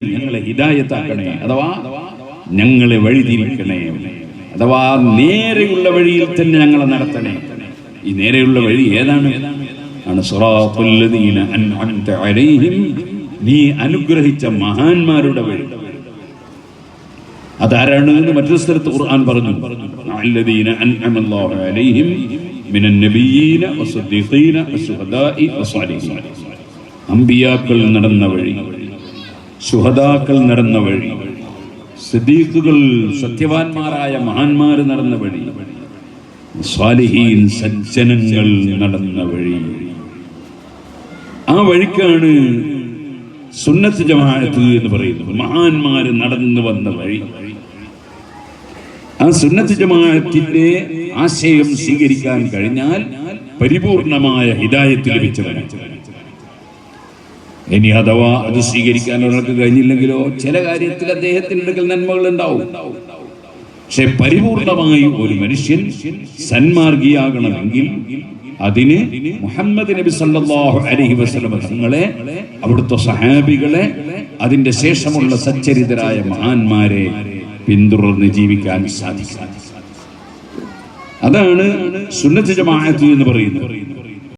ഞങ്ങളെ ഹിദായത്താക്കണേ, അഥവാ ഞങ്ങളെ വഴിതിരിക്കണേ, അഥവാ നേരെയുള്ള വഴിയിൽ തന്നെ ഞങ്ങളെ നടത്തണേ. ഈ നേരെയുള്ള വഴി ഏതാണ്? ആണ് സിറാത്തുൽ ലദീന അൻഅംത അലൈഹിം, നീ അനുഗ്രഹിച്ച മഹാന്മാരുടെ വഴി. അതാരാണ് എന്ന് മറ്റൊരു സ്ഥലത്ത് ഖുർആൻ പറഞ്ഞു, അല്ലദീന അൻഅമല്ലാഹു അലൈഹിം മിനൻ നബിയ്യീന വസ്സദ്ദീഖീന വസ്സുഹദാഇ വസ്സാലിഹീൻ. അമ്പിയാക്കൾ നടന്ന വഴി, ശുഹദാക്കൾ നടന്ന വഴി, സിദ്ദീഖുകൾ സത്യവാന്മാരായ മഹാന്മാർ നടന്ന വഴി, സ്വാലിഹീൻ സജ്ജനങ്ങൾ നടന്ന വഴി. ആ വഴിക്കാണ് സുന്നത്ത് ജമാഅത്ത് എന്ന് പറയുന്നത്, മഹാന്മാർ നടന്നു വന്ന വഴി. ആ സുന്നത്ത് ജമാഅത്തിന്റെ ആശയം സ്വീകരിക്കാൻ കഴിഞ്ഞാൽ പരിപൂർണമായ ഹിദായത്ത് ലഭിച്ചവനാണ്. ഇനി അഥവാ അത് സ്വീകരിക്കാൻ ഒരാൾക്ക് കഴിഞ്ഞില്ലെങ്കിലോ ചില കാര്യത്തിൽ അദ്ദേഹത്തിന്റെ അടുക്കൽ നന്മകൾ ഉണ്ടാവും. പക്ഷെ പരിപൂർണമായി ഒരു മനുഷ്യൻ സന്മാർഗിയാകണമെങ്കിൽ അതിന് മുഹമ്മദ് നബി സല്ലല്ലാഹു അലൈഹി വസല്ലം തങ്ങളെ, അവിടുത്തെ സഹാബികളെ, അതിന്റെ ശേഷമുള്ള സച്ചരിതരായ മഹാന്മാരെ പിന്തുടർന്ന് ജീവിക്കാൻ സാധിക്കും. അതാണ് സുന്നത്ത് ജമാഅത്ത് എന്ന് പറയുന്നത്.